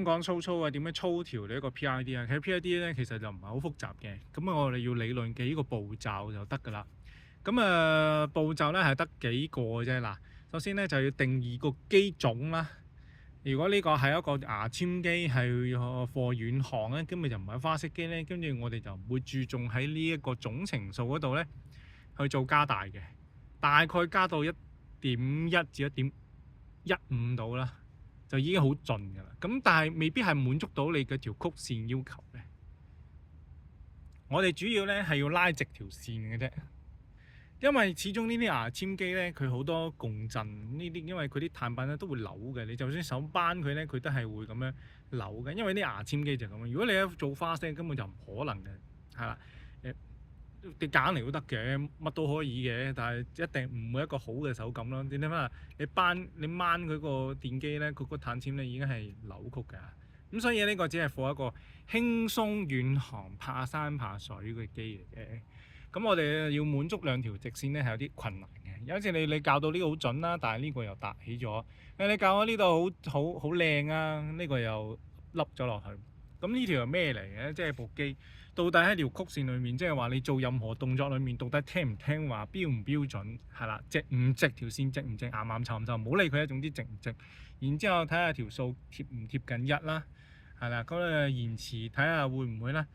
講粗粗啊，點樣粗調呢一個 PID 啊？其實 PID 咧其實就唔係好複雜嘅，咁我哋要理論嘅呢個步驟就得㗎啦。咁步驟咧係得幾個嘅啫。嗱，首先咧就要定義個機種啦。如果呢個係一個牙籤機係貨遠航咧，根本就唔係花式機咧，跟住我哋就唔會注重喺呢一個總程數嗰度咧去做加大嘅，大概加到1.1至1.15度啦，就已經好盡㗎啦。咁但係未必係滿足到你嘅條曲線要求嘅。我哋主要咧係要拉直條線嘅啫。因為始終呢啲牙籤機咧，佢好多共振呢啲，因為佢啲碳板咧都會扭嘅。你就算手扳佢咧，佢都係會咁樣扭嘅。因為啲牙籤機就咁樣。如果你一做花式，根本就唔可能嘅，係啦。你揀嚟都得嘅，乜都可以嘅，但係一定唔會一個好嘅手感咯。你諗下，你掹佢個電機咧，佢個碳纖咧已經係扭曲㗎。咁所以呢個只係放一個輕鬆遠航、怕山怕水嘅機嚟嘅。咁我哋要滿足兩條直線咧係有啲困難嘅。有時你校到呢個好準啦，但係呢個又凸起咗。你校咗呢度好靚啊，呢個又凹咗落去。咁呢條係咩嚟嘅？即係部機到底喺條曲線裏面，即係話你做任何動作裏面，到底聽唔聽話，標唔標準，係啦，直唔直條線，直唔直，啱唔啱就唔好理佢，總之直唔直。然之後睇下條數貼唔貼近1啦，係啦，咁延遲睇下會唔會啦。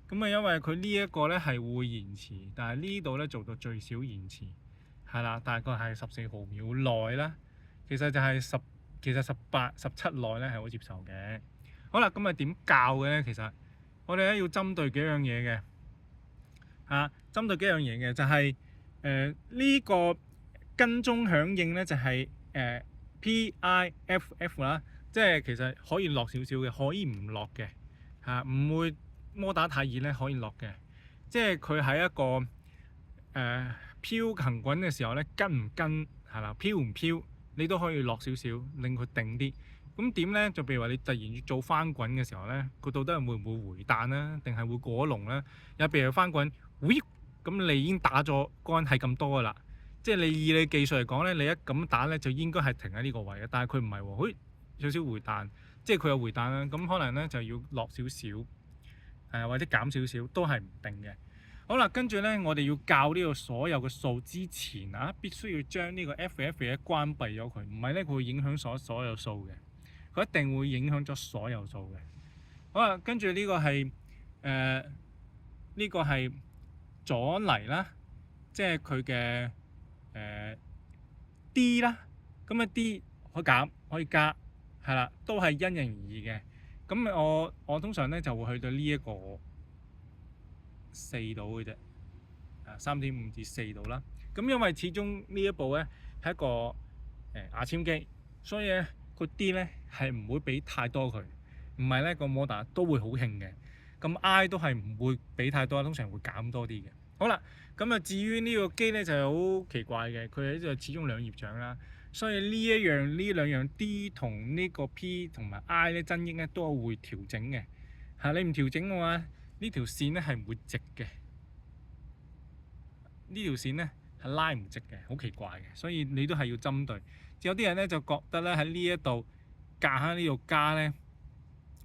咁因為佢呢一個咧係會延遲，但係呢度咧做到最少延遲，係啦，大概係14毫秒內啦。其實就係18、17內咧係好接受嘅。好啦，咁點校嘅咧？其實我哋咧要針對幾樣嘢嘅，針對幾樣嘢嘅就係呢個跟蹤響應咧就係PIFF 啦，即係其實可以落少少嘅，可以唔落嘅，唔會摩打太熱咧可以落嘅，即係佢喺一個飄行滾嘅時候咧跟唔跟係啦，飄唔飄你都可以落少少，令佢定啲。咁點咧？就譬如話你突然要做翻滾嘅時候咧，佢到底會唔會回彈啦，定係會過龍咧？有譬如翻滾，咁你已經打咗杆係咁多噶啦，即係你以你技術嚟講咧，你一咁打咧就應該係停喺呢個位嘅，但係佢唔係喎，少少回彈，即係佢有回彈啦。咁可能咧就要落少少，或者減少少都係唔定嘅。好啦，跟住咧我哋要校呢個所有嘅數之前必須要將呢個 FF 咧關閉咗佢，唔係咧佢會影響所有數嘅。佢一定會影響咗所有數嘅。好啦，跟住呢個係呢個係阻尼啦，即係佢嘅D 啦。咁D 可以減可以加，係啦，都係因人而異嘅。咁我通常咧就會去到呢一個4度嘅啫，3.5至4度啦。咁因為始終呢一部咧係一個牙籤機，所以咧個 D 咧係唔會俾太多佢，唔係咧個摩打都會好興嘅。咁 I 都係唔會俾太多，通常會減多啲嘅。好啦，咁至於呢個機咧就係好奇怪嘅，佢係就始終兩葉掌啦，所以呢兩樣 D 同呢個 P 同埋 I 咧增益咧都會調整嘅。你唔調整嘅話，呢條線咧係唔會直嘅，呢條線咧係拉唔直嘅，好奇怪嘅，所以你都係要針對。有啲人咧就覺得咧喺呢一度夾喺呢度加咧，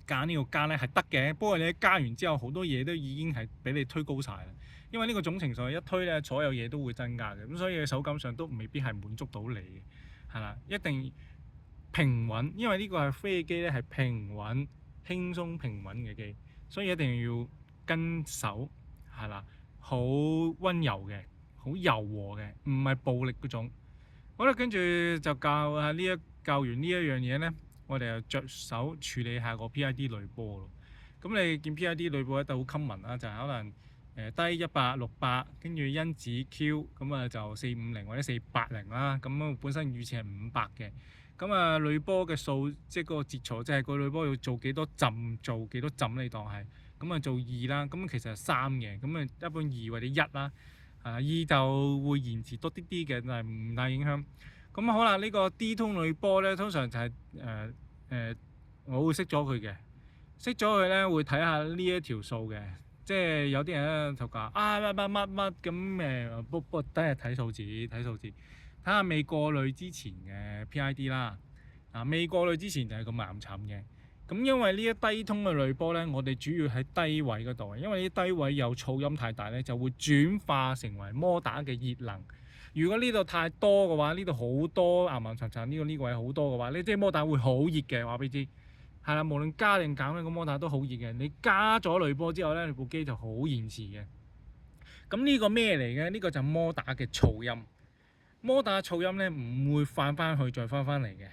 夾呢度加咧係得嘅，不過你加完之後好多嘢都已經係俾你推高晒啦。因為呢個總程數一推咧，所有嘢都會增加嘅，咁所以手感上都未必係滿足到你嘅，係啦，一定平穩，因為呢個係飛機咧係平穩、輕鬆平穩嘅機，所以一定要跟手，係啦，好溫柔嘅，好柔和嘅，唔係暴力嗰種。好啦，跟住就教完呢一樣嘢咧，我哋就着手處理下個 PID 濾波咯。咁你見 PID 濾波都好 common 啦，就係可能低100、600，跟住因子 Q 咁就450或者480啦。咁本身預設係500嘅。咁濾波嘅數即係個節槽，即係個濾波要做幾多浸，你當係咁做2啦。咁其實係3嘅，咁一般2或者1啦。2就會延遲多啲嘅，但係唔大影響。咁好啦，呢個 D 通濾波咧，通常就係我會熄咗佢嘅。熄咗佢咧，會睇下呢一條數嘅，即係有啲人咧就講乜咁不過都係睇數字，睇下未過濾之前嘅 PID 啦。未過濾之前就係咁岩沉嘅。咁因為呢一低通嘅濾波咧，我哋主要喺低位嗰度，因為呢低位有噪音太大咧，就會轉化成為摩打嘅熱能。如果呢度太多嘅話，呢度好多岩岩層層，呢個位好多嘅話，呢即係摩打會好熱嘅，話俾你知。係啦，無論加定減咧，個摩打都好熱嘅。你加咗濾波之後咧，你部機就好延遲嘅。咁呢個咩嚟嘅？呢個就係摩打嘅噪音。摩打噪音咧唔會返翻去再翻翻嚟嘅。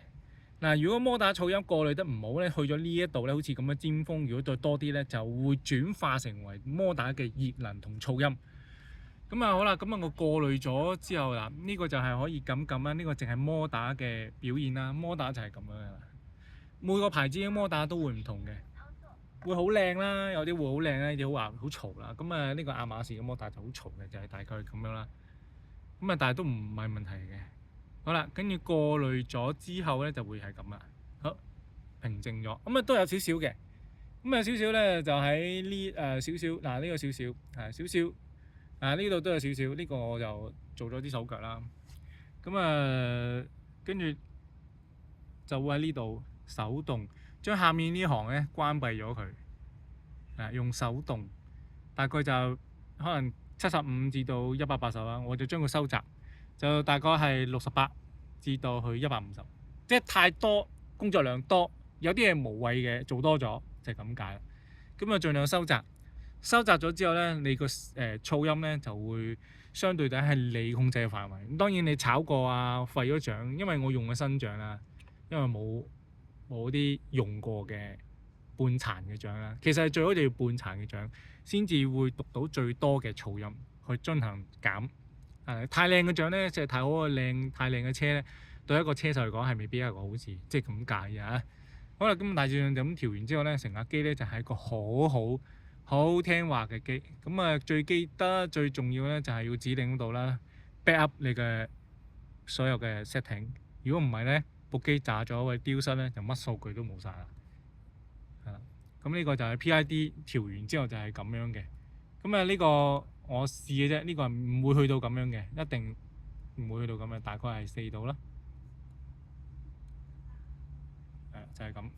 嗱，如果摩打噪音過濾得唔好咧，去咗呢一度咧，好似咁嘅尖峰，如果再多啲咧，就會轉化成為摩打嘅熱能同噪音。咁啊好啦，咁啊我過濾咗之後啦，呢個就係可以咁啦，呢個淨係摩打嘅表現啦。摩打就係咁樣嘅啦。每個牌子嘅摩打都會唔同嘅，會好靚啦，有啲會好靚啦，有啲好嘈啦。咁啊呢個亞馬遜嘅摩打就好嘈嘅，就係大概咁樣啦。咁啊但係都唔係問題嘅。好啦，跟住過濾咗之後咧就會係咁啦。好，平靜咗，咁啊都有少少嘅。咁啊少少咧就喺呢少少嗱呢個少少係少少呢度都有少少，呢個我就做咗啲手腳啦。咁跟住就會喺呢度手動將下面呢行咧關閉咗佢，用手動大概就可能75至到180啦，我就將佢收窄，就大概係68至到去150，即係太多工作量多，有啲嘢無謂嘅做多咗就係咁解啦。咁啊盡量收窄，收窄咗之後咧，你個噪音咧就會相對地係你控制嘅範圍。咁當然你炒過啊廢咗掌，因為我用嘅新掌啦，因為冇啲用過嘅半殘嘅掌啦，其實最好就要半殘嘅掌先至會讀到最多嘅噪音去進行減。太靚嘅掌咧，即係太好嘅太靚嘅車咧，對一個車手嚟講係未必一個好事，即係咁解啊。好啦，咁大致上就咁調完之後咧，成架機咧就係一個好聽話嘅機。咁啊，最記得最重要咧就係要指定嗰度啦 ，back up 你嘅所有嘅 setting。如果唔係咧，部機炸咗或者丟失咧，就乜數據都冇晒啦。係啦，咁呢個就係 PID 調完之後就係咁樣嘅。咁啊呢個我試嘅啫，呢個唔會去到咁樣嘅，一定唔會去到咁樣，大概係4度啦。就係咁。